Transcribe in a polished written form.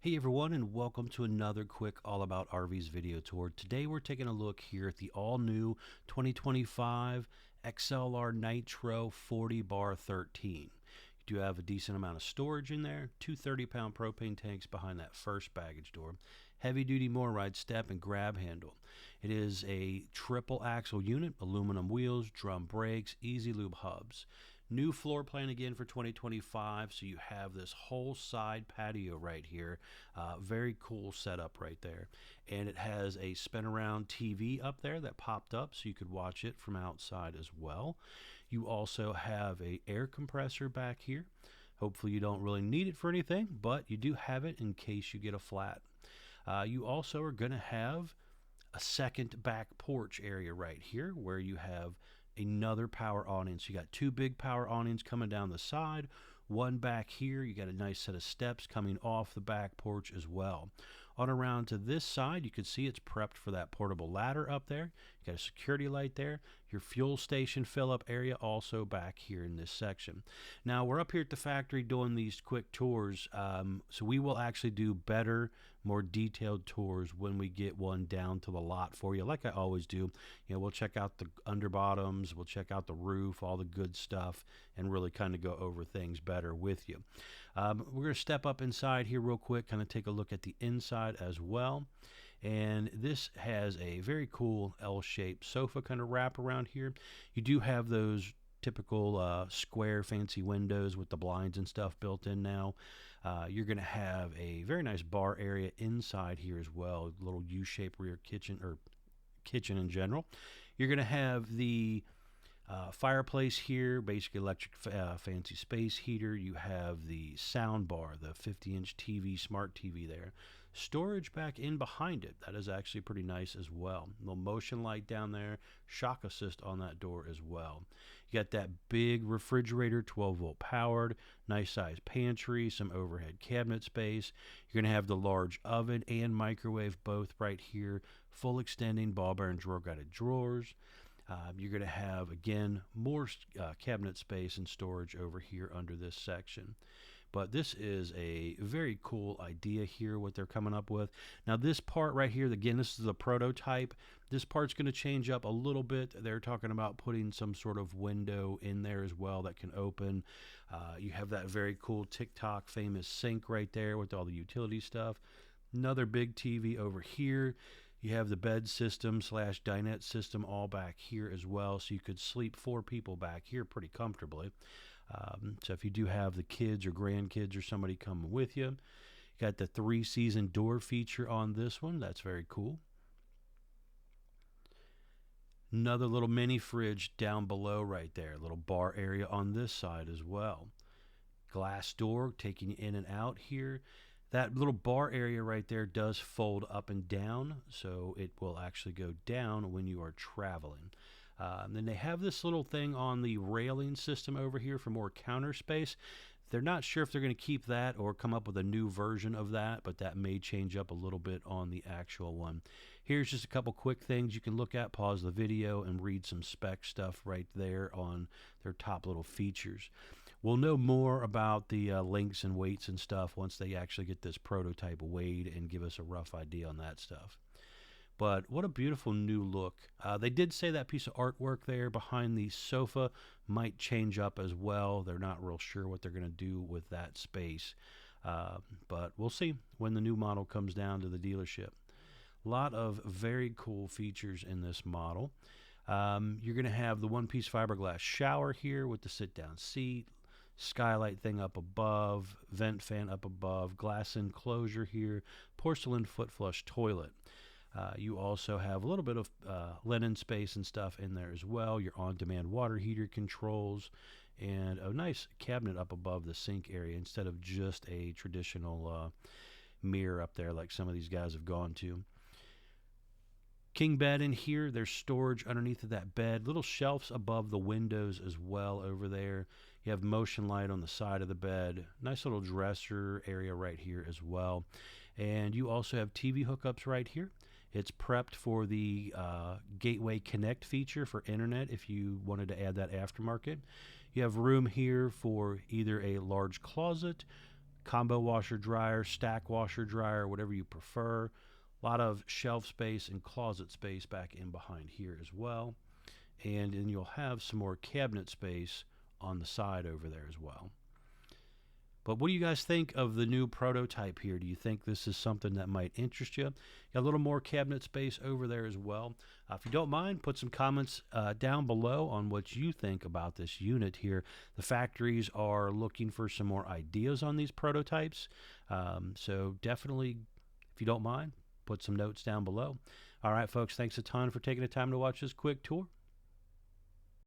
Hey everyone, and welcome to another quick All About RVs video tour. Today we're taking a look here at the all-new 2025 XLR Nitro 40BAR13. You do have a decent amount of storage in there, two 30-pound propane tanks behind that first baggage door, heavy-duty MORryde step and grab handle. It is a triple axle unit, aluminum wheels, drum brakes, easy lube hubs. New floor plan again for 2025, so you have this whole side patio right here. Very cool setup right there. And it has a spin around TV up there that popped up so you could watch it from outside as well. You also have a air compressor back here. Hopefully you don't really need it for anything, but you do have it in case you get a flat. You also are going to have a second back porch area right here where you have another power awning. So you got two big power awnings coming down the side, one back here. You got a nice set of steps coming off the back porch as well. On around to this side, you can see it's prepped for that portable ladder up there. You got a security light there. Your fuel station fill up area also back here in this section. Now we're up here at the factory doing these quick tours, so we will actually do better, more detailed tours when we get one down to the lot for you, like I always do. You know, we'll check out the underbottoms, we'll check out the roof, all the good stuff, and really kind of go over things better with you. We're going to step up inside here real quick, kind of take a look at the inside as well. And this has a very cool L-shaped sofa kind of wrap around here. You do have those typical square fancy windows with the blinds and stuff built in now. You're going to have a very nice bar area inside here as well, a little U-shaped rear kitchen, or kitchen in general. You're going to have the fireplace here, basically electric fancy space heater. You have the sound bar, the 50-inch TV, smart TV there. Storage back in behind it. That is actually pretty nice as well. A little motion light down there, shock assist on that door as well. You got that big refrigerator, 12-volt powered, nice size pantry, some overhead cabinet space. You're going to have the large oven and microwave both right here, full extending ball bearing drawer guided drawers. You're going to have, again, more cabinet space and storage over here under this section. But this is a very cool idea here, what they're coming up with. Now, this part right here, again, this is a prototype. This part's going to change up a little bit. They're talking about putting some sort of window in there as well that can open. You have that very cool TikTok famous sink right there with all the utility stuff. Another big TV over here. You have the bed system / dinette system all back here as well, so you could sleep 4 people back here pretty comfortably. So if you do have the kids or grandkids or somebody coming with you, you got the 3-season door feature on this one. That's very cool. Another little mini fridge down below right there. A little bar area on this side as well. Glass door taking you in and out here. That little bar area right there does fold up and down, so it will actually go down when you are traveling. Then they have this little thing on the railing system over here for more counter space. They're not sure if they're going to keep that or come up with a new version of that, but that may change up a little bit on the actual one. Here's just a couple quick things you can look at, pause the video, and read some spec stuff right there on their top little features. We'll know more about the lengths and weights and stuff once they actually get this prototype weighed and give us a rough idea on that stuff. But what a beautiful new look. They did say that piece of artwork there behind the sofa might change up as well. They're not real sure what they're going to do with that space. But we'll see when the new model comes down to the dealership. A lot of very cool features in this model. You're going to have the one-piece fiberglass shower here with the sit-down seat, skylight thing up above, vent fan up above, glass enclosure here, porcelain foot flush toilet. You also have a little bit of linen space and stuff in there as well. Your on-demand water heater controls, and a nice cabinet up above the sink area instead of just a traditional mirror up there like some of these guys have gone to. King bed in here. There's storage underneath of that bed. Little shelves above the windows as well over there. You have motion light on the side of the bed. Nice little dresser area right here as well. And you also have TV hookups right here. It's prepped for the Gateway Connect feature for internet if you wanted to add that aftermarket. You have room here for either a large closet, combo washer dryer, stack washer dryer, whatever you prefer. A lot of shelf space and closet space back in behind here as well. And then you'll have some more cabinet space on the side over there as well. But what do you guys think of the new prototype here? Do you think this is something that might interest you? Got a little more cabinet space over there as well. If you don't mind, put some comments down below on what you think about this unit here. The factories are looking for some more ideas on these prototypes. So definitely, if you don't mind, put some notes down below. All right, folks, thanks a ton for taking the time to watch this quick tour.